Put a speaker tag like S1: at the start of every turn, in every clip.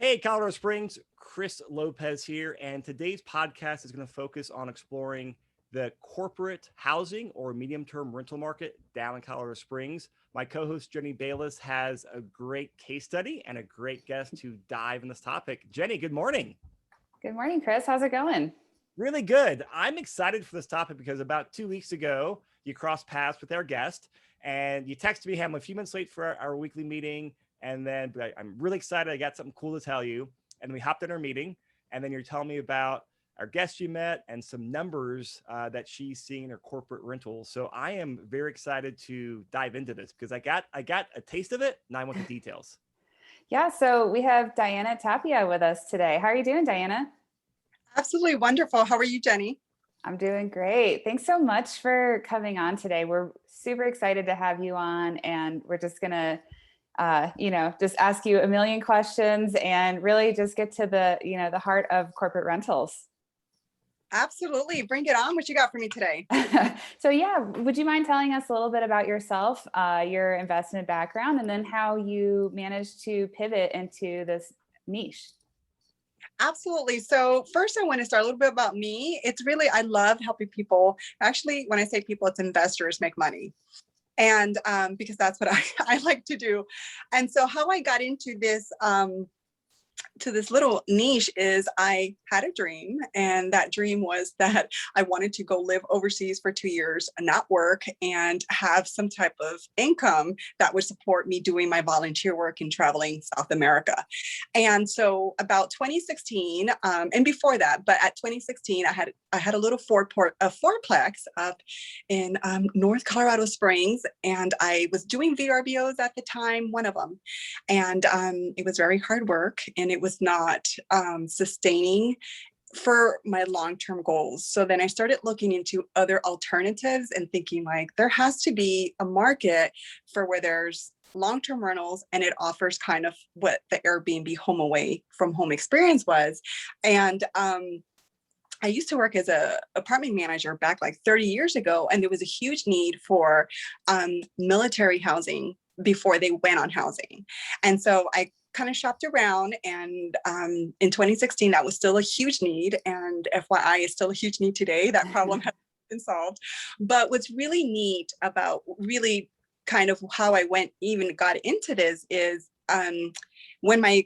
S1: Hey, Colorado Springs, Chris Lopez here, and today's podcast is going to focus on exploring the corporate housing or medium-term rental market down in Colorado Springs. My co-host Jenny Bayless has a great case study and a great guest to dive in this topic. Jenny, good morning.
S2: Good morning, Chris. How's it going?
S1: Really good. I'm excited for this topic because about 2 weeks ago, you crossed paths with our guest and you texted me, hey, I'm a few minutes late for our weekly meeting. And then I'm really excited. I got something cool to tell you. And we hopped in our meeting. And then you're telling me about our guest you met and some numbers that she's seeing in her corporate rentals. So I am very excited to dive into this because I got a taste of it. And I want the details.
S2: Yeah, so we have Diana Tapia with us today. How are you doing, Diana?
S3: Absolutely wonderful. How are you, Jenny?
S2: I'm doing great. Thanks so much for coming on today. We're super excited to have you on, and we're just gonna just ask you a million questions and really just get to the heart of corporate rentals.
S3: Absolutely. Bring it on. What you got for me today?
S2: So yeah, would you mind telling us a little bit about yourself, your investment background, and then how you managed to pivot into this niche?
S3: Absolutely. So first I want to start a little bit about me. It's really, I love helping people. Actually, when I say people, it's investors make money. And because that's what I like to do. And so how I got into this to this little niche is I had a dream, and that dream was that I wanted to go live overseas for 2 years and not work and have some type of income that would support me doing my volunteer work and traveling South America. And so about 2016, and before that, but at 2016, I had a little fourplex up in North Colorado Springs, and I was doing VRBOs at the time, one of them, and it was very hard work, and it was not sustaining for my long-term goals. So then I started looking into other alternatives and thinking like there has to be a market for where there's long-term rentals and it offers kind of what the Airbnb home away from home experience was. And I used to work as a apartment manager back like 30 years ago, and there was a huge need for military housing before they went on housing. And so I kind of shopped around, and in 2016, that was still a huge need. And FYI, is still a huge need today. That problem has been solved. But what's really neat about really kind of how I got into this is when my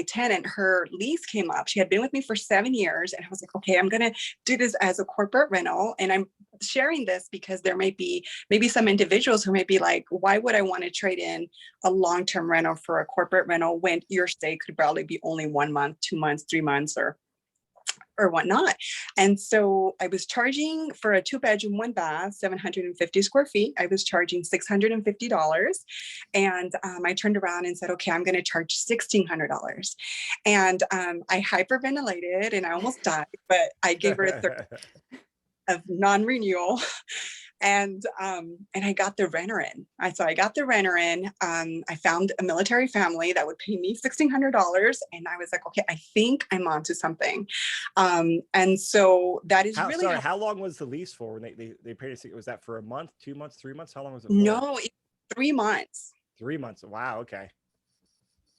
S3: tenant, her lease came up. She had been with me for 7 years, and I was like, okay, I'm going to do this as a corporate rental. And I'm sharing this because there may be maybe some individuals who may be like, why would I want to trade in a long-term rental for a corporate rental when your stay could probably be only 1 month, 2 months, 3 months, or whatnot. And so I was charging for a 2-bedroom, 1 bath, 750 square feet. I was charging $650. And I turned around and said, okay, I'm going to charge $1,600. And I hyperventilated and I almost died, but I gave her a 30 of non-renewal. And I got the renter in. I got the renter in. I found a military family that would pay me $1,600, and I was like, okay, I think I'm onto something. And so that is
S1: how long was the lease for when they paid us? Was that for a month, 2 months, 3 months? How long was it for?
S3: No, 3 months.
S1: 3 months. Wow. Okay.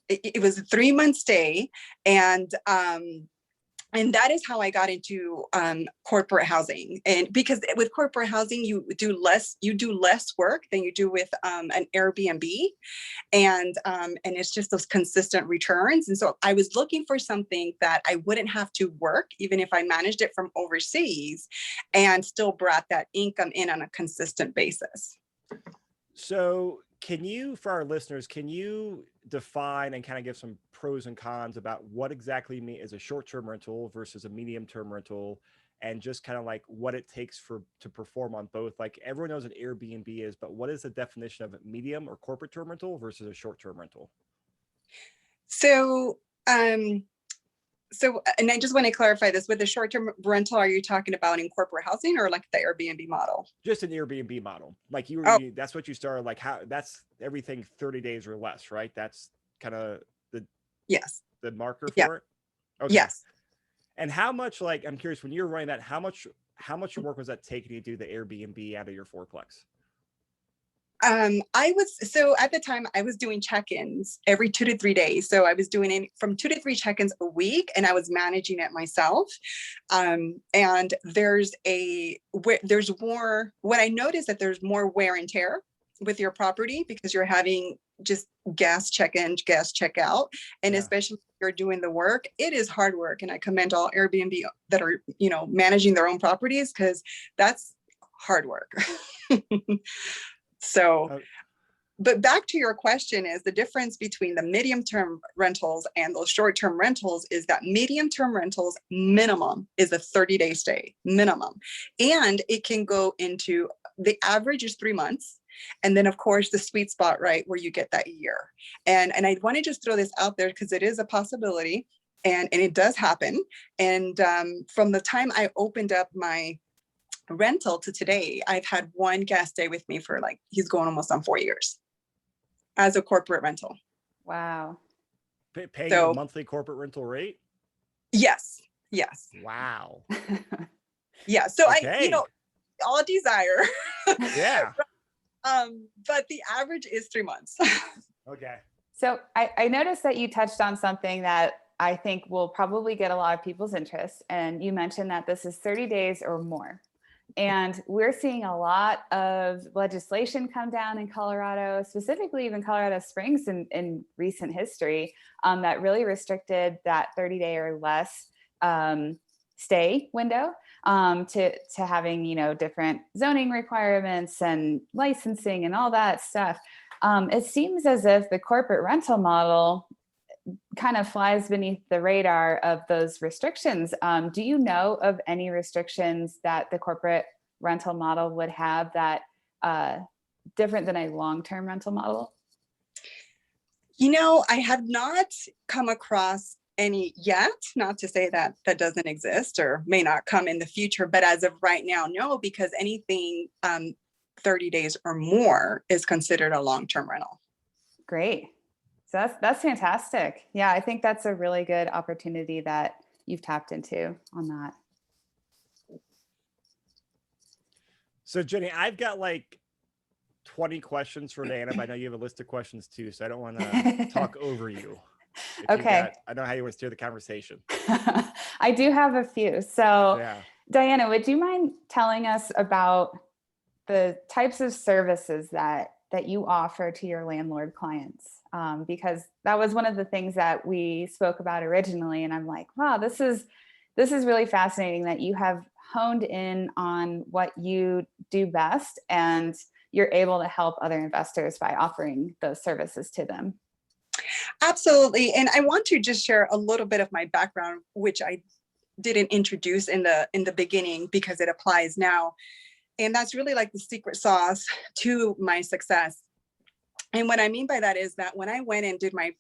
S3: It was a 3-month stay, and that is how I got into corporate housing. And because with corporate housing, you do less work than you do with an Airbnb, and it's just those consistent returns. And so I was looking for something that I wouldn't have to work, even if I managed it from overseas, and still brought that income in on a consistent basis.
S1: So for our listeners, can you define and kind of give some pros and cons about what exactly is a short-term rental versus a medium-term rental, and just kind of like what it takes to perform on both? Like everyone knows what Airbnb is, but what is the definition of a medium or corporate term rental versus a short-term rental?
S3: So, and I just want to clarify this, with the short-term rental, are you talking about in corporate housing or like the Airbnb model?
S1: Just an Airbnb model. Like that's what you started, like that's everything 30 days or less, right? That's kind of the marker for it. Okay.
S3: Yes.
S1: And how much, like, I'm curious, when you're running that, how much work was that taking you to do the Airbnb out of your fourplex?
S3: So at the time I was doing check-ins every 2 to 3 days. So I was doing from 2 to 3 check-ins a week, and I was managing it myself. And there's more, what I noticed that there's more wear and tear with your property because you're having just gas check-in, gas check-out. And especially if you're doing the work, it is hard work. And I commend all Airbnb that are, managing their own properties, because that's hard work. So, but back to your question, is the difference between the medium-term rentals and those short-term rentals is that medium-term rentals minimum is a 30-day stay minimum. And it can go into, the average is 3 months. And then of course the sweet spot, right, where you get that year. And I want to just throw this out there because it is a possibility, and it does happen. And from the time I opened up my rental to today, I've had one guest stay with me for he's going almost on 4 years as a corporate rental.
S2: Wow.
S1: Paying a monthly corporate rental rate?
S3: Yes.
S1: Wow.
S3: Yeah. So
S1: okay.
S3: all desire.
S1: Yeah.
S3: But the average is 3 months.
S1: Okay.
S2: So I noticed that you touched on something that I think will probably get a lot of people's interest. And you mentioned that this is 30 days or more. And we're seeing a lot of legislation come down in Colorado, specifically even Colorado Springs in recent history, that really restricted that 30-day or less stay window to having, different zoning requirements and licensing and all that stuff. It seems as if the corporate rental model kind of flies beneath the radar of those restrictions. Do you know of any restrictions that the corporate rental model would have that different than a long-term rental model?
S3: I have not come across any yet, not to say that that doesn't exist or may not come in the future, but as of right now, no, because anything 30 days or more is considered a long-term rental.
S2: Great. So that's fantastic. Yeah, I think that's a really good opportunity that you've tapped into on that.
S1: So Jenny, I've got 20 questions for Diana, but I know you have a list of questions too, so I don't want to talk over you.
S2: Okay.
S1: I don't know how you want to steer the conversation.
S2: I do have a few. So Diana, would you mind telling us about the types of services that you offer to your landlord clients? Because that was one of the things that we spoke about originally. And I'm like, wow, this is really fascinating that you have honed in on what you do best and you're able to help other investors by offering those services to them.
S3: Absolutely. And I want to just share a little bit of my background, which I didn't introduce in the beginning because it applies now. And that's really the secret sauce to my success. And what I mean by that is that when I went and did my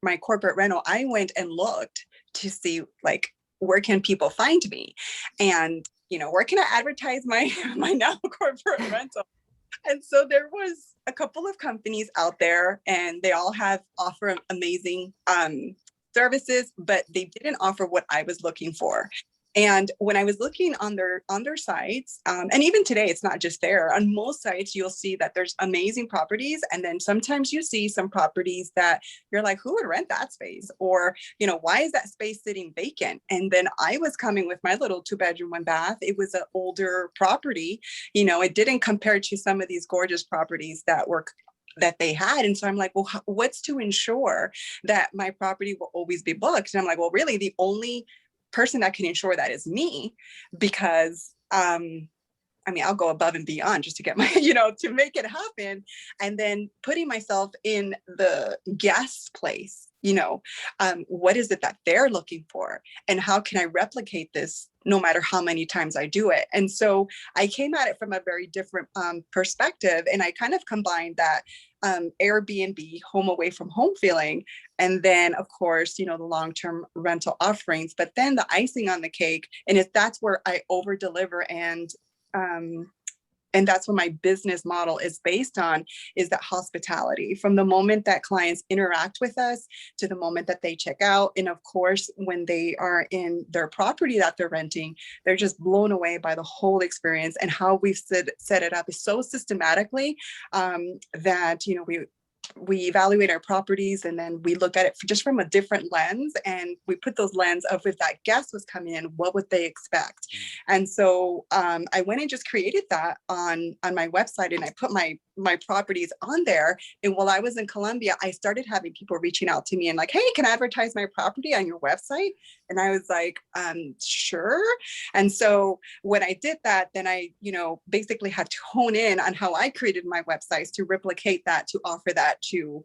S3: my corporate rental, I went and looked to see where can people find me, and where can I advertise my now corporate rental. And so there was a couple of companies out there, and they all offer amazing services, but they didn't offer what I was looking for. And when I was looking on their sites, and even today, it's not just there. On most sites, you'll see that there's amazing properties. And then sometimes you see some properties that you're like, who would rent that space? Or, why is that space sitting vacant? And then I was coming with my little 2-bedroom, 1-bath. It was an older property. It didn't compare to some of these gorgeous properties that they had. And so I'm like, well, what's to ensure that my property will always be booked? And I'm like, well, really the only person that can ensure that is me, because I'll go above and beyond just to get my, to make it happen. And then putting myself in the guest place, what is it that they're looking for? And how can I replicate this no matter how many times I do it? And so I came at it from a very different perspective. And I kind of combined that Airbnb, home away from home feeling. And then, of course, the long-term rental offerings, but then the icing on the cake. And that's where I over deliver and and that's what my business model is based on, is that hospitality from the moment that clients interact with us to the moment that they check out. And of course, when they are in their property that they're renting, they're just blown away by the whole experience. And how we've set it up is so systematically that, you know, we evaluate our properties, and then we look at it just from a different lens, and we put those lens of, if that guest was coming in, what would they expect? And so I went and just created that on my website, and I put my properties on there. And while I was in Colombia, I started having people reaching out to me and like, hey, can I advertise my property on your website? And I was like, sure. And so when I did that, then I, you know, basically had to hone in on how I created my websites to replicate that, to offer that to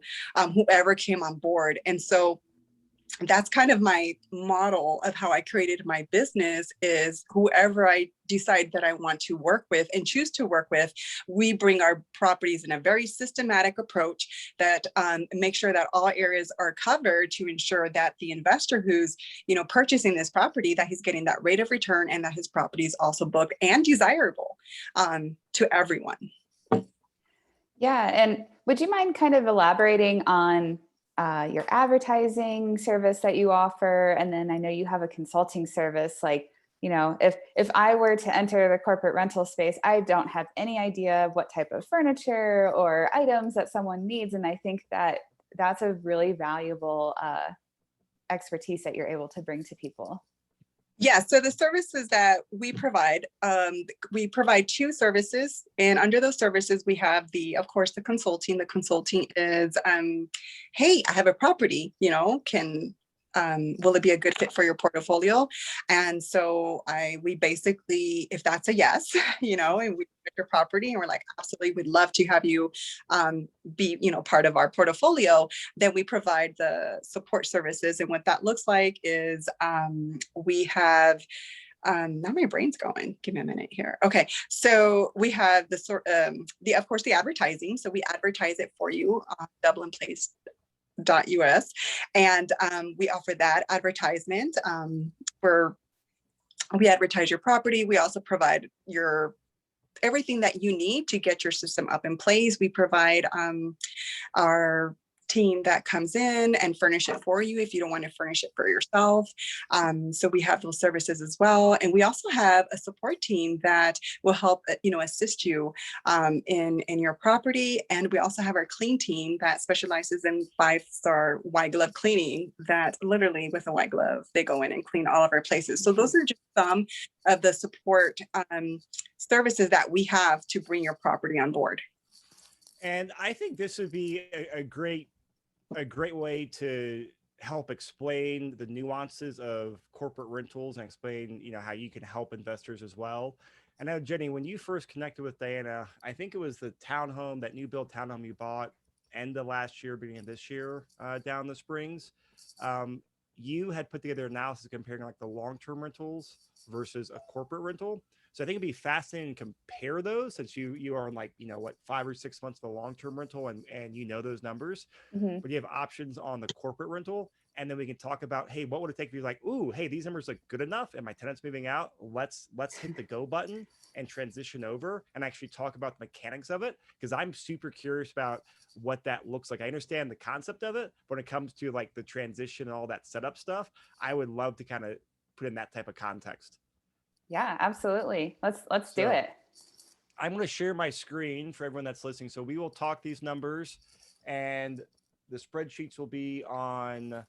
S3: whoever came on board. And so that's kind of my model of how I created my business, is whoever I decide that I want to work with and choose to work with, we bring our properties in a very systematic approach that make sure that all areas are covered, to ensure that the investor who's, you know, purchasing this property, that he's getting that rate of return, and that his property is also booked and desirable to everyone.
S2: Yeah. And would you mind kind of elaborating on your advertising service that you offer? And then I know you have a consulting service. Like, you know, if I were to enter the corporate rental space, I don't have any idea of what type of furniture or items that someone needs. And I think that that's a really valuable expertise that you're able to bring to people.
S3: Yeah, so the services that we provide two services, and under those services, we have of course, the consulting. The consulting is, hey, I have a property, you know, will it be a good fit for your portfolio? And so we basically, if that's a yes, you know, and we get your property and we're like, absolutely, we'd love to have you be, you know, part of our portfolio, then we provide the support services. And what that looks like is we have, now my brain's going, give me a minute here. Okay. So we have of course, the advertising. So we advertise it for you on Dublin Place .us, and we offer that advertisement where we advertise your property. We also provide everything that you need to get your system up in place. We provide our team that comes in and furnish it for you if you don't want to furnish it for yourself. So we have those services as well. And we also have a support team that will help, you know, assist you in your property. And we also have our clean team that specializes in 5-star white glove cleaning, that literally with a white glove, they go in and clean all of our places. So those are just some of the support services that we have to bring your property on board.
S1: And I think this would be a great way to help explain the nuances of corporate rentals and explain, you know, how you can help investors as well. I know, Jenny, when you first connected with Diana, I think it was the townhome, that new build townhome you bought end of last year, beginning of this year, down the Springs. You had put together analysis comparing like the long-term rentals versus a corporate rental. So I think it'd be fascinating to compare those, since you are in, like, you know, what, 5 or 6 months of a long-term rental, and you know those numbers, but you have options on the corporate rental. And then we can talk about, hey, what would it take if you're like, ooh, hey, these numbers look good enough and my tenant's moving out, let's hit the go button and transition over, and actually talk about the mechanics of it, because I'm super curious about what that looks like. I understand the concept of it, but when it comes to like the transition and all that setup stuff, I would love to kind of put in that type of context.
S2: Yeah, absolutely. Let's do it.
S1: I'm going to share my screen for everyone that's listening. So we will talk these numbers, and the spreadsheets will be on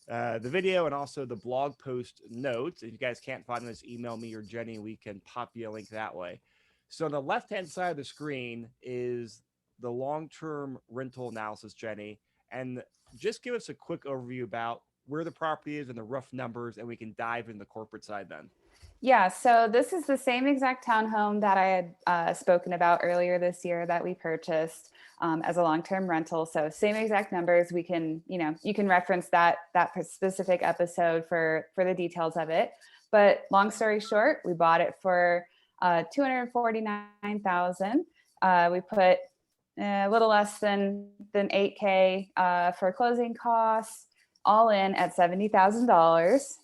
S1: the video and also the blog post notes. If you guys can't find this, email me or Jenny. We can pop you a link that way. So on the left-hand side of the screen is the long-term rental analysis, Jenny. And just give us a quick overview about where the property is and the rough numbers, and we can dive in the corporate side then.
S2: Yeah, so this is the same exact townhome that I had spoken about earlier this year that we purchased as a long-term rental. So same exact numbers. We can, you know, you can reference that specific episode for the details of it. But long story short, we bought it for $249,000. We put a little less than $8K for closing costs, all in at $70,000.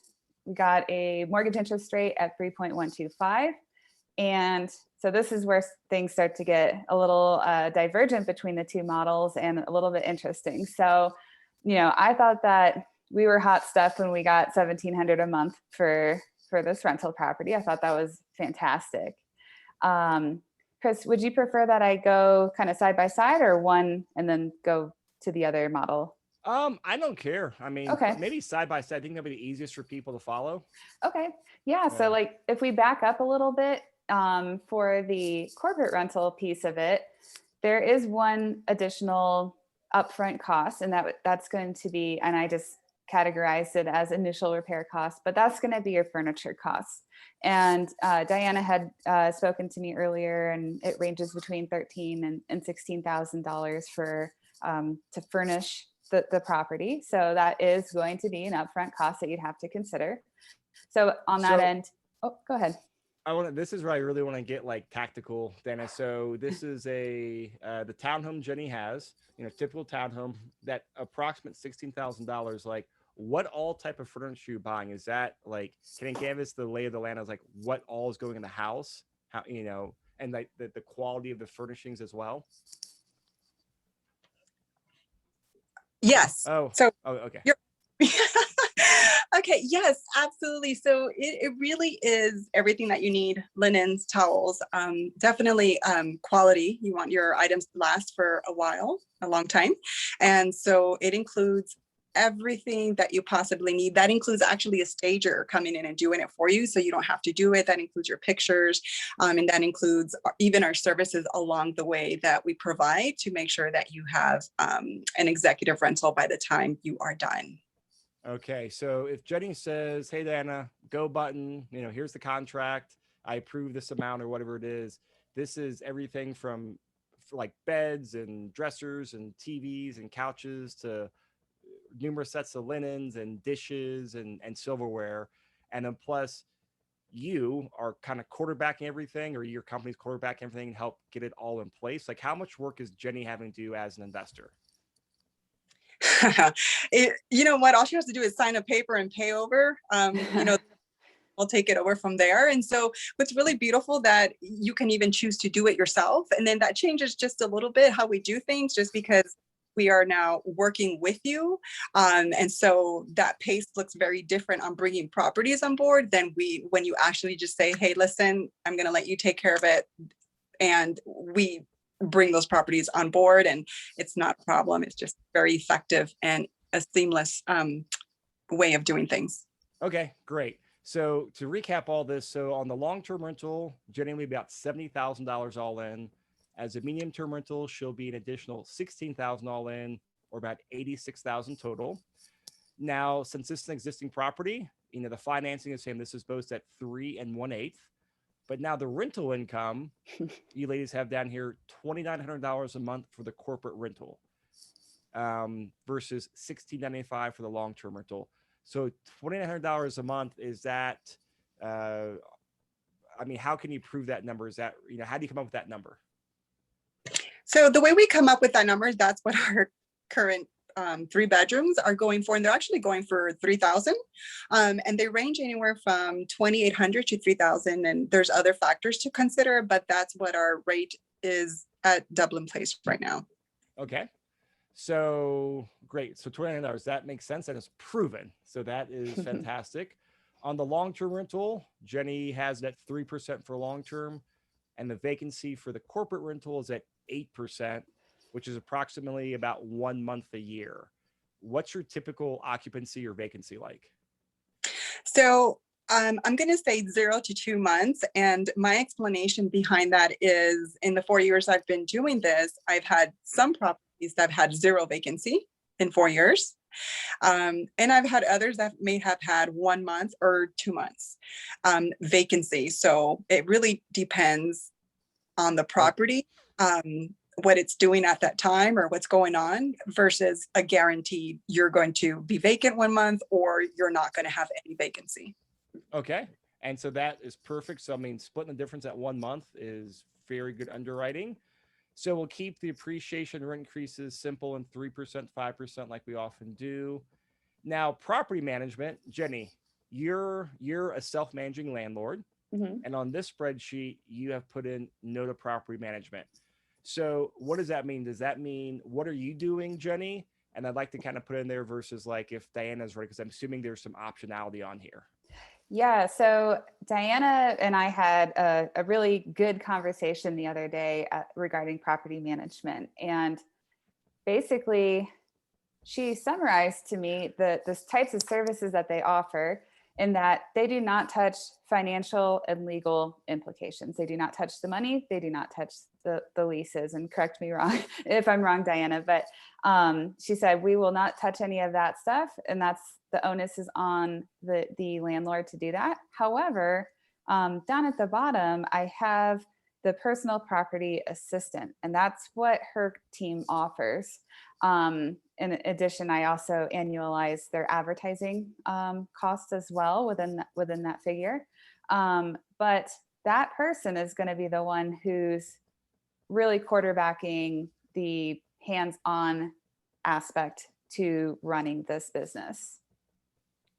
S2: We got a mortgage interest rate at 3.125, And so this is where things start to get a little divergent between the two models and a little bit interesting. So, I thought that we were hot stuff when we got $1,700 a month for this rental property. I thought that was fantastic. Chris, would you prefer that I go kind of side by side, or one and then go to the other model?
S1: I don't care. I mean,
S2: Okay.
S1: maybe side by side. I think that'd be the easiest for people to follow.
S2: Okay. Yeah. So like if we back up a little bit, for the corporate rental piece of it, there is one additional upfront cost, and that's going to be, and I just categorized it as initial repair costs, but that's going to be your furniture costs. And Diana had spoken to me earlier, and it ranges between $13,000 and $16,000 for to furnish the property. So that is going to be an upfront cost that you'd have to consider. So on that end, oh, go ahead.
S1: This is where I really want to get like tactical, Dana. So this is the townhome Jenny has, typical townhome, that approximate $16,000. Like, what all type of furniture you buying? Is that like, can you give us the lay of the land? I was like, what all is going in the house? How, and like the quality of the furnishings as well.
S3: Yes.
S1: Oh,
S3: so
S1: okay.
S3: Okay. Yes, absolutely. So it really is everything that you need: linens, towels, definitely quality. You want your items to last for a long time. And so it includes everything that you possibly need. That includes actually a stager coming in and doing it for you, so you don't have to do it. That includes your pictures, and that includes even our services along the way that we provide to make sure that you have an executive rental by the time you are done.
S1: Okay, so if Jenny says, "Hey, Diana, go button, here's the contract. I approve this amount," or whatever it is. This is everything from like beds and dressers and TVs and couches to numerous sets of linens and dishes and silverware. And then plus you are kind of quarterbacking everything, or your company's quarterbacking everything and help get it all in place. Like, how much work is Jenny having to do as an investor?
S3: You know what? All she has to do is sign a paper and pay over. We'll take it over from there. And so what's really beautiful that you can even choose to do it yourself. And then that changes just a little bit how we do things, just because we are now working with you. And so that pace looks very different on bringing properties on board than when you actually just say, "Hey, listen, I'm going to let you take care of it." And we bring those properties on board, and it's not a problem. It's just very effective and a seamless way of doing things.
S1: Okay, great. So to recap all this, so on the long-term rental, generally about $70,000 all in. As a medium-term rental, she'll be an additional $16,000 all in, or about $86,000 total. Now, since this is an existing property, the financing is saying this is both at 3 1/8. But now the rental income, you ladies have down here $2,900 a month for the corporate rental, versus $1,695 for the long-term rental. So $2,900 a month, is that, how can you prove that number? Is that, how do you come up with that number?
S3: So the way we come up with that number, that's what our current 3 bedrooms are going for, and they're actually going for $3,000, and they range anywhere from $2,800 to $3,000, and there's other factors to consider, but that's what our rate is at Dublin Place right now.
S1: Okay, so great. So $2,900, that makes sense, and it's proven. So that is fantastic. On the long-term rental, Jenny has it at 3% for long-term, and the vacancy for the corporate rental is at 8%. Which is approximately about 1 month a year. What's your typical occupancy or vacancy like?
S3: So I'm going to say 0 to 2 months. And my explanation behind that is, in the 4 years I've been doing this, I've had some properties that have had 0 vacancy in 4 years. And I've had others that may have had 1 month or 2 months vacancy. So it really depends on the property. What it's doing at that time or what's going on, versus a guaranteed you're going to be vacant 1 month or you're not going to have any vacancy.
S1: Okay. And so that is perfect. So, splitting the difference at 1 month is very good underwriting. So we'll keep the appreciation rent increases simple and 3%, 5% like we often do. Now, property management, Jenny, you're a self-managing landlord.
S2: Mhm.
S1: And on this spreadsheet, you have put in note of property management. So what does that mean? Does that mean, what are you doing, Jenny? And I'd like to kind of put in there versus like if Diana's ready, because I'm assuming there's some optionality on here.
S2: Yeah, so Diana and I had a really good conversation the other day regarding property management. And basically, she summarized to me the types of services that they offer, in that they do not touch financial and legal implications. They do not touch the money. They do not touch the leases. And correct me wrong if I'm wrong, Diana, but she said, we will not touch any of that stuff. And that's, the onus is on the landlord to do that. However, down at the bottom, I have the personal property assistant, and that's what her team offers. In addition, I also annualize their advertising costs as well within that figure. But that person is going to be the one who's really quarterbacking the hands-on aspect to running this business.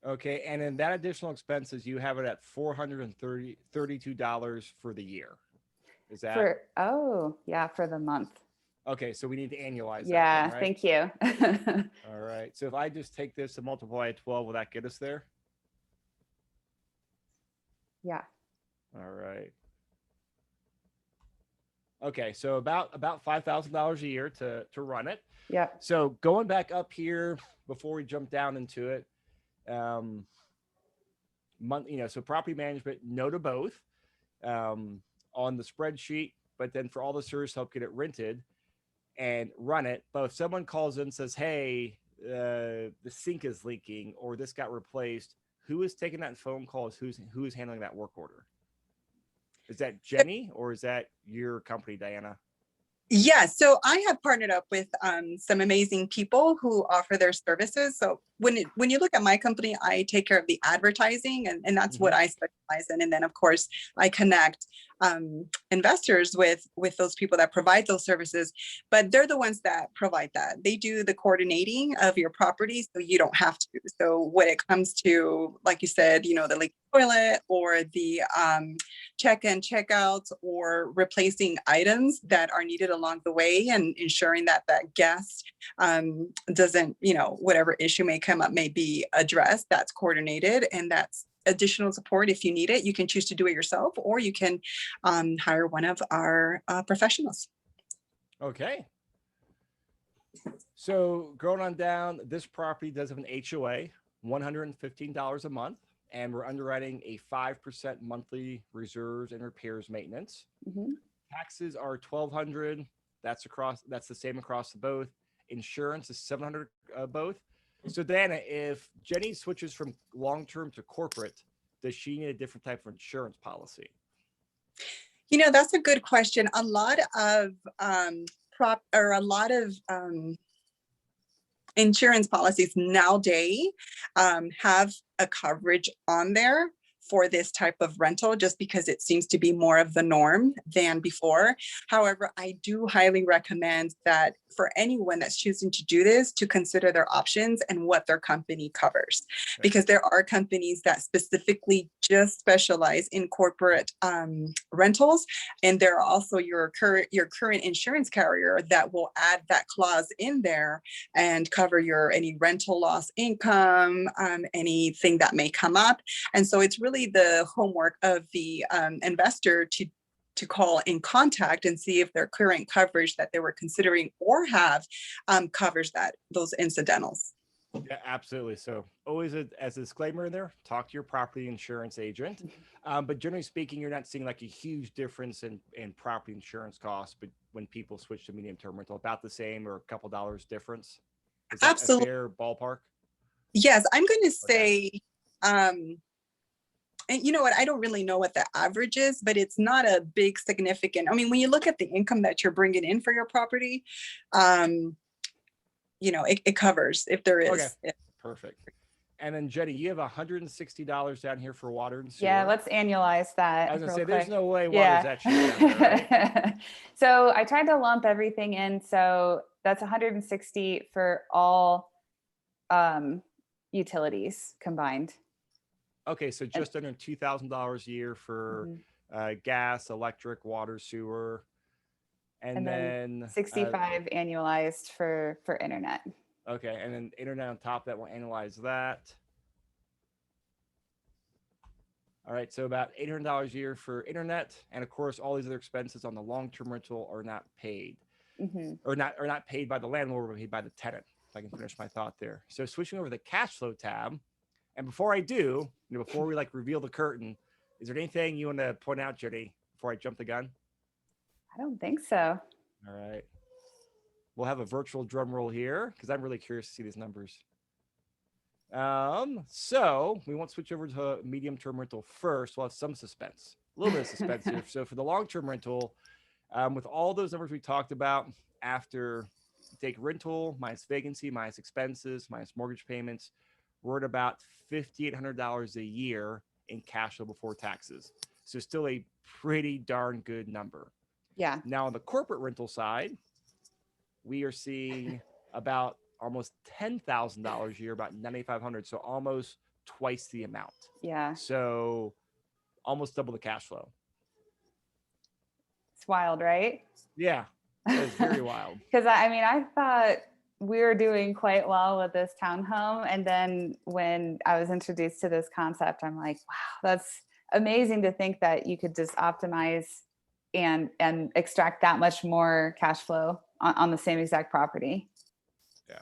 S1: Okay. And in that additional expenses, you have it at $432 for the year. Is that?
S2: For the month.
S1: Okay. So we need to annualize that.
S2: Yeah,
S1: then, right?
S2: thank you.
S1: All right. So if I just take this and multiply it 12, will that get us there?
S2: Yeah.
S1: All right. Okay. So about $5,000 a year to run it.
S2: Yeah.
S1: So going back up here before we jump down into it, so property management, no to both on the spreadsheet, but then for all the service, help get it rented and run it. But if someone calls in and says, hey, the sink is leaking or this got replaced, who is taking that phone call? Who is handling that work order? Is that Jenny or is that your company, Diana?
S3: Yeah, so I have partnered up with some amazing people who offer their services. So when you look at my company, I take care of the advertising, and that's what I specialize in. And then, of course, I connect investors with those people that provide those services. But they're the ones that provide that. They do the coordinating of your property, so you don't have to. So when it comes to, like you said, the leaky toilet or the check-in, check-outs, or replacing items that are needed along the way, and ensuring that that guest doesn't, whatever issue may come up may be addressed, that's coordinated, and that's additional support. If you need it, you can choose to do it yourself, or you can hire one of our professionals.
S1: Okay. So going on down, this property does have an HOA, $115 a month, and we're underwriting a 5% monthly reserves and repairs maintenance. Taxes are $1,200. That's the same across the both. Insurance is $700 both. So Diana, if Jenny switches from long-term to corporate, does she need a different type of insurance policy?
S3: That's a good question. A lot of insurance policies nowadays have a coverage on there for this type of rental, just because it seems to be more of the norm than before. However, I do highly recommend that for anyone that's choosing to do this, to consider their options and what their company covers. Because there are companies that specifically just specialize in corporate rentals. And there are also your current insurance carrier that will add that clause in there and cover any rental loss income, anything that may come up. And so it's really the homework of the investor to call in contact and see if their current coverage that they were considering or have covers those incidentals.
S1: Yeah, absolutely. So always as a disclaimer in there, talk to your property insurance agent. But generally speaking, you're not seeing like a huge difference in property insurance costs, but when people switch to medium-term rental, about the same or a couple dollars difference. Is that
S3: Absolutely.
S1: a fair ballpark?
S3: Yes, I'm going to say, and you know what, I don't really know what the average is, but it's not a big significant. I mean, when you look at the income that you're bringing in for your property, it covers if there is.
S1: Okay. Perfect. And then Jenny, you have $160 down here for water and sewer.
S2: Yeah, let's annualize that.
S1: I was gonna say,
S2: quick.
S1: there's no way water's that cheap down there, right?
S2: So I tried to lump everything in. So that's 160 for all utilities combined.
S1: Okay, so just under $2,000 a year for gas, electric, water, sewer, and
S2: then
S1: then
S2: 65 annualized for internet.
S1: okay, and then internet on top of that, we'll analyze that. All right, so about $800 a year for internet, and of course, all these other expenses on the long-term rental are not paid, or not paid by the landlord, but paid by the tenant. If I can finish my thought there. So switching over to the cash flow tab, and before I do, before we like reveal the curtain, is there anything you want to point out, Jenny, before I jump the gun?
S2: I don't think so.
S1: All right, we'll have a virtual drum roll here because I'm really curious to see these numbers. So we won't switch over to medium-term rental first. We'll have some suspense, a little bit of suspense here. So for the long-term rental, with all those numbers we talked about, after take rental minus vacancy, minus expenses, minus mortgage payments, we're at about $5,800 a year in cash flow before taxes. So still a pretty darn good number.
S2: Yeah.
S1: Now on the corporate rental side, we are seeing about almost $10,000 a year, about $9,500. So almost twice the amount.
S2: Yeah.
S1: So almost double the cash flow.
S2: It's wild, right?
S1: Yeah, it's very wild.
S2: Because I thought we were doing quite well with this townhome. And then when I was introduced to this concept, I'm like, wow, that's amazing to think that you could just optimize and extract that much more cash flow on the same exact property.
S1: Yeah.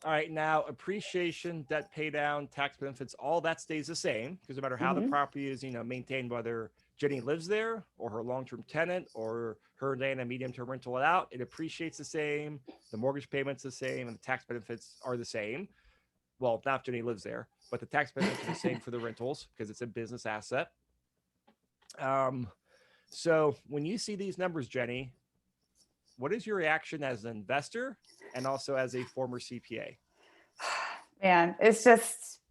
S1: All right. Now, appreciation, debt pay down, tax benefits, all that stays the same because no matter how the property is, maintained, whether Jenny lives there or her long-term tenant or her and Diana medium-term rental it out, it appreciates the same. The mortgage payment's the same and the tax benefits are the same. Well, not if Jenny lives there, but the tax benefits are the same for the rentals because it's a business asset. So when you see these numbers, Jenny, what is your reaction as an investor and also as a former CPA?
S2: Man, it's just,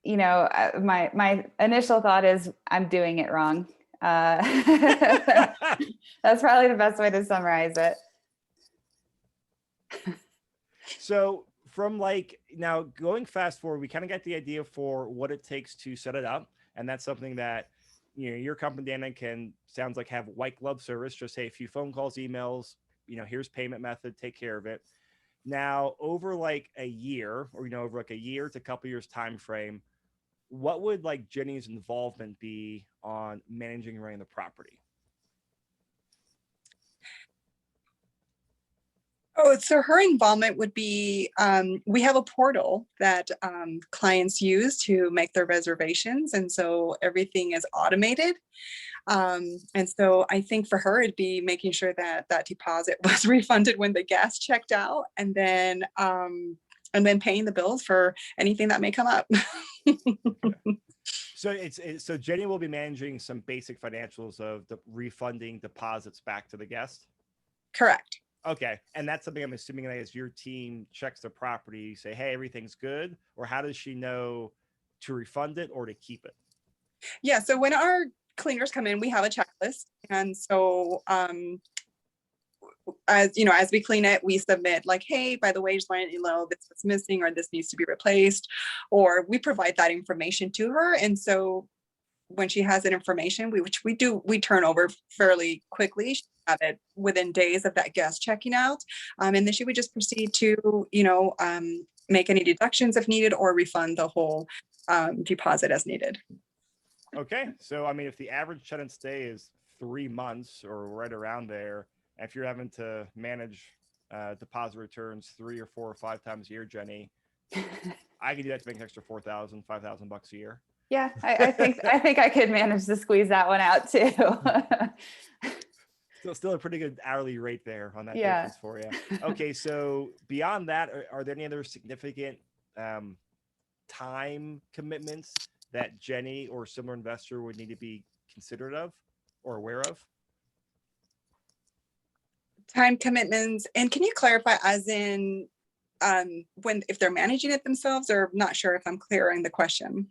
S2: my initial thought is I'm doing it wrong. That's probably the best way to summarize it.
S1: So from now going fast forward, we kind of got the idea for what it takes to set it up. And that's something that, your company, Dana, sounds like have white glove service. Just say a few phone calls, emails, here's payment method, take care of it. Now, over a year or, over a year to a couple years time frame, what would Jenny's involvement be on managing and running the property?
S3: Oh, so her involvement would be, we have a portal that clients use to make their reservations. And so everything is automated. And so I think for her, it'd be making sure that that deposit was refunded when the gas checked out and then paying the bills for anything that may come up.
S1: So so Jenny will be managing some basic financials of the refunding deposits back to the guest?
S3: Correct.
S1: Okay. And that's something I'm assuming that as your team checks the property, say, hey, everything's good. Or how does she know to refund it or to keep it?
S3: Yeah. So when our cleaners come in, we have a checklist. And so as we clean it, we submit hey, by the way, just want to know this is missing or this needs to be replaced, or we provide that information to her. And so when she has that information, we turn over fairly quickly. She have it within days of that guest checking out. And then she would just proceed to, make any deductions if needed or refund the whole deposit as needed.
S1: Okay. So, if the average tenant stay is 3 months or right around there, if you're having to manage deposit returns 3 or 4 or 5 times a year, Jenny, I could do that to make an extra $4,000, $5,000 a year.
S2: Yeah, I think I could manage to squeeze that one out too.
S1: Still a pretty good hourly rate there on that
S2: Yeah.
S1: difference for you. Okay, so beyond that, are there any other significant time commitments that Jenny or similar investor would need to be considerate of or aware of?
S3: Time commitments, and can you clarify as in if they're managing it themselves, or not sure if I'm clearing the question?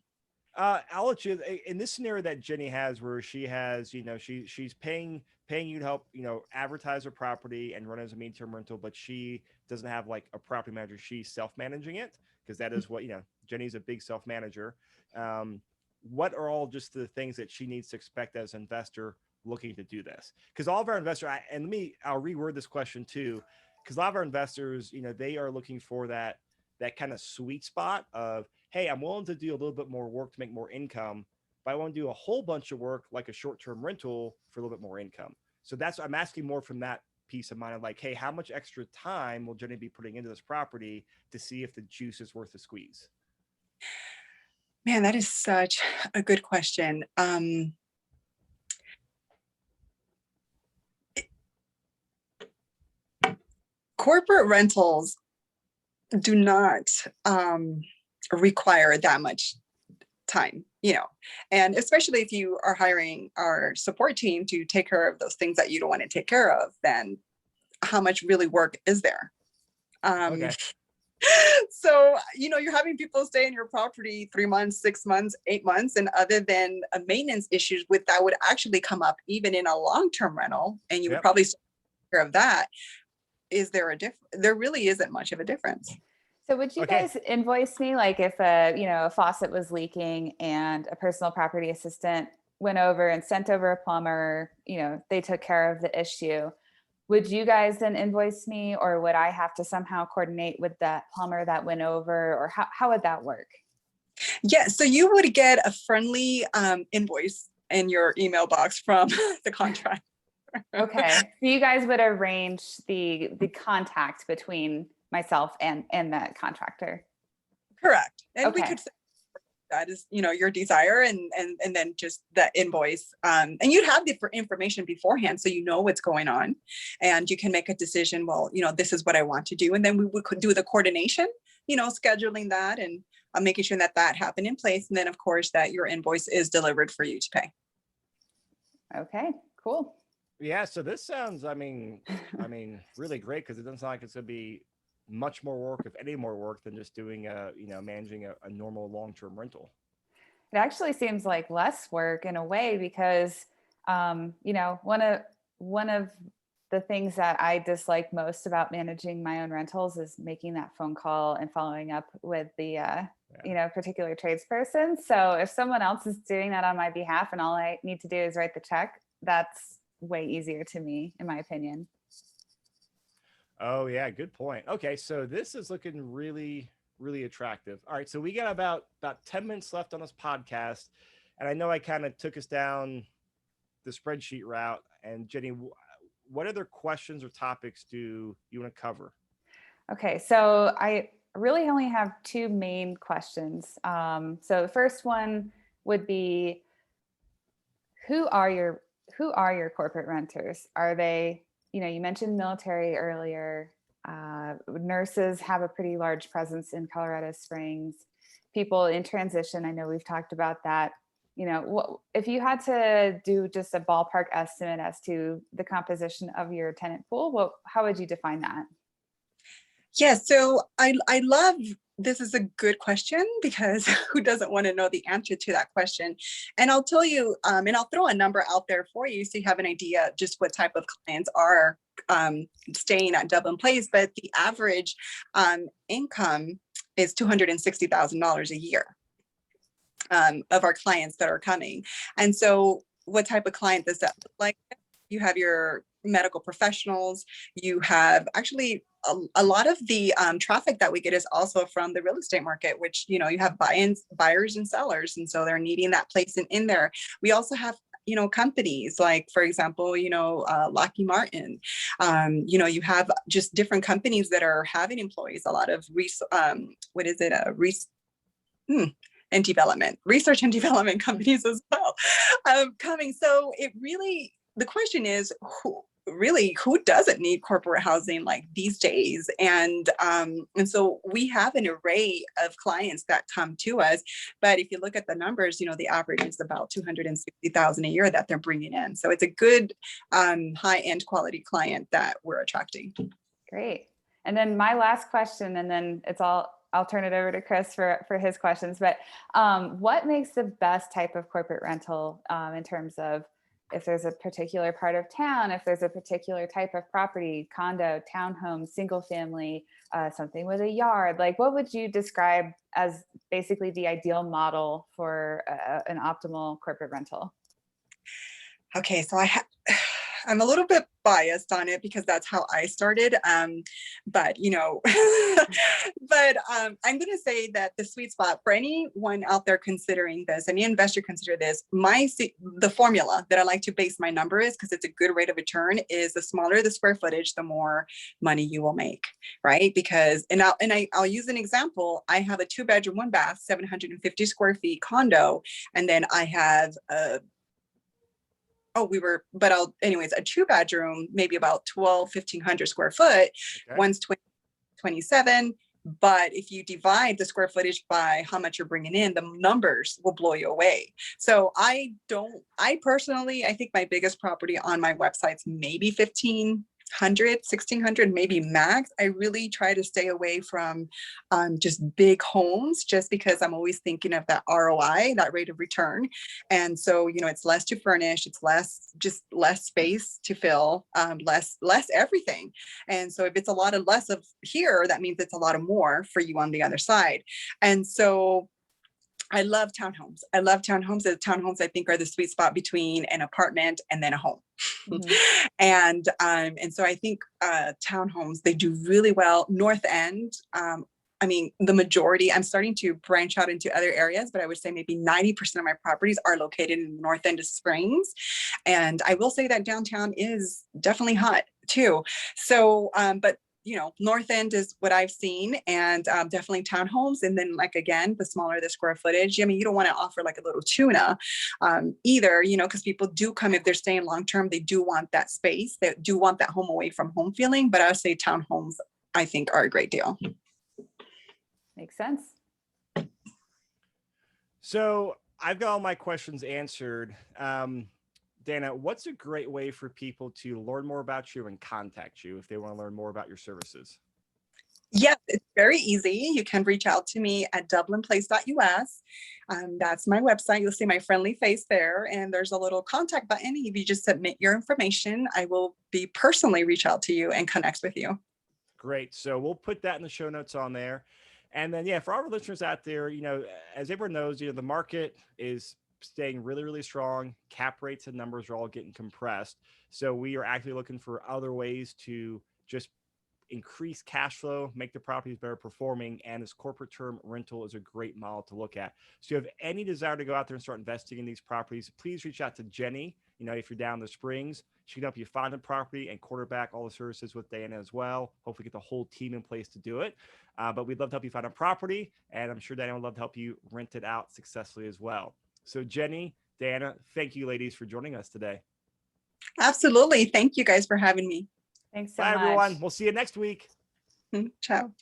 S1: I'll let you in this scenario that Jenny has, where she has, she's paying you to help, advertise her property and run as a medium-term rental, but she doesn't have a property manager. She's self-managing it because that is what, Jenny's a big self-manager. what are all just the things that she needs to expect as an investor looking to do this? Because all of our investors, I'll reword this question too, because a lot of our investors, they are looking for that kind of sweet spot of, hey, I'm willing to do a little bit more work to make more income, but I want to do a whole bunch of work like a short-term rental for a little bit more income. So I'm asking more from that peace of mind of like, hey, how much extra time will Jenny be putting into this property to see if the juice is worth the squeeze?
S3: Man, that is such a good question. Corporate rentals do not require that much time, and especially if you are hiring our support team to take care of those things that you don't want to take care of, then how much really work is there?
S1: Okay.
S3: So, you're having people stay in your property 3 months, 6 months, 8 months, and other than maintenance issues that would actually come up even in a long-term rental, and you would probably take care of that. Is there a difference? There really isn't much of a difference.
S2: So would you guys invoice me, like if a faucet was leaking and a personal property assistant went over and sent over a plumber, they took care of the issue. Would you guys then invoice me, or would I have to somehow coordinate with that plumber that went over, or how would that work?
S3: Yeah, so you would get a friendly invoice in your email box from the contract.
S2: Okay, so you guys would arrange the contact between myself and that contractor.
S3: Correct. And we could say that is, your desire, and then just the invoice. And you'd have the information beforehand, so you know what's going on, and you can make a decision. Well, this is what I want to do, and then we would do the coordination, scheduling that and making sure that happened in place, and then of course that your invoice is delivered for you to pay.
S2: Okay, cool.
S1: Yeah, so this sounds, really great, because it doesn't sound like it's going to be much more work, if any more work, than just doing managing a normal long-term rental.
S2: It actually seems like less work in a way, because one of the things that I dislike most about managing my own rentals is making that phone call and following up with the particular tradesperson. So if someone else is doing that on my behalf and all I need to do is write the check, that's way easier to me, in my opinion.
S1: Oh yeah, good point. Okay, so this is looking really, really attractive. All right, so we got about 10 minutes left on this podcast, and I know I kind of took us down the spreadsheet route. And Jenny, what other questions or topics do you want to cover?
S2: Okay, so I really only have two main questions. So the first one would be, who are your corporate renters? Are they, you mentioned military earlier. Nurses have a pretty large presence in Colorado Springs. People in transition, I know we've talked about that. If you had to do just a ballpark estimate as to the composition of your tenant pool, how would you define that?
S3: Yeah, so I love, this is a good question, because who doesn't want to know the answer to that question? And I'll tell you, and I'll throw a number out there for you so you have an idea just what type of clients are staying at Dublin Place. But the average income is $260,000 a year of our clients that are coming. And so what type of client does that look like? You have your medical professionals. You have actually a lot of the traffic that we get is also from the real estate market, which, you have buyers and sellers. And so they're needing that place in there. We also have, companies like, for example, Lockheed Martin. You have just different companies that are having employees, a lot of and development, research and development companies as well coming. So the question is, who doesn't need corporate housing like these days? And so we have an array of clients that come to us. But if you look at the numbers, the average is about $260,000 a year that they're bringing in. So it's a good high-end quality client that we're attracting.
S2: Great. And then my last question, and then I'll turn it over to Chris for his questions. But what makes the best type of corporate rental in terms of if there's a particular part of town, if there's a particular type of property, condo, townhome, single family, something with a yard, like what would you describe as basically the ideal model for an optimal corporate rental?
S3: Okay, so I'm a little bit biased on it because that's how I started. But you know, I'm going to say that the sweet spot for anyone out there considering this, any investor consider this, the formula that I like to base my number is, because it's a good rate of return, is the smaller the square footage, the more money you will make, right? Because, I'll use an example. I have a 2-bedroom, 1-bath, 750 square feet condo, and then I have a anyways, a 2-bedroom, maybe about 1,500 square foot.
S1: Okay.
S3: One's 27. But if you divide the square footage by how much you're bringing in, the numbers will blow you away. So I personally, I think my biggest property on my website's maybe 1,600, maybe max. I really try to stay away from just big homes, just because I'm always thinking of that ROI, that rate of return. And so, you know, it's less to furnish, it's less space to fill, less everything. And so if it's a lot of less of here, that means it's a lot of more for you on the other side. And so I love townhomes. The townhomes, I think, are the sweet spot between an apartment and then a home. Mm-hmm. And so I think townhomes, they do really well. North End, I mean, the majority, I'm starting to branch out into other areas, but I would say maybe 90% of my properties are located in the North End of Springs. And I will say that downtown is definitely hot too. So, but you know, North End is what I've seen, and definitely townhomes. And then, like, again, the smaller the square footage. I mean, you don't want to offer like a little tuna either, you know, because people do come, if they're staying long-term, they do want that space. They do want that home away from home feeling. But I would say townhomes, I think, are a great deal.
S2: Makes sense.
S1: So I've got all my questions answered. Dana, what's a great way for people to learn more about you and contact you if they want to learn more about your services?
S3: Yes, it's very easy. You can reach out to me at dublinplace.us. That's my website. You'll see my friendly face there, and there's a little contact button. If you just submit your information, I will be personally reach out to you and connect with you.
S1: Great. So we'll put that in the show notes on there. And then, yeah, for our listeners out there, you know, as everyone knows, you know, the market is staying really, really strong. Cap rates and numbers are all getting compressed. So we are actually looking for other ways to just increase cash flow, make the properties better performing. And this corporate term rental is a great model to look at. So if you have any desire to go out there and start investing in these properties, please reach out to Jenny. You know, if you're down in the Springs, she can help you find the property and quarterback all the services with Diana as well. Hopefully get the whole team in place to do it. But we'd love to help you find a property, and I'm sure Diana would love to help you rent it out successfully as well. So Jenny, Diana, thank you ladies for joining us today.
S3: Absolutely. Thank you guys for having me.
S2: Thanks so
S1: much.
S2: Bye,
S1: everyone. We'll see you next week.
S3: Ciao.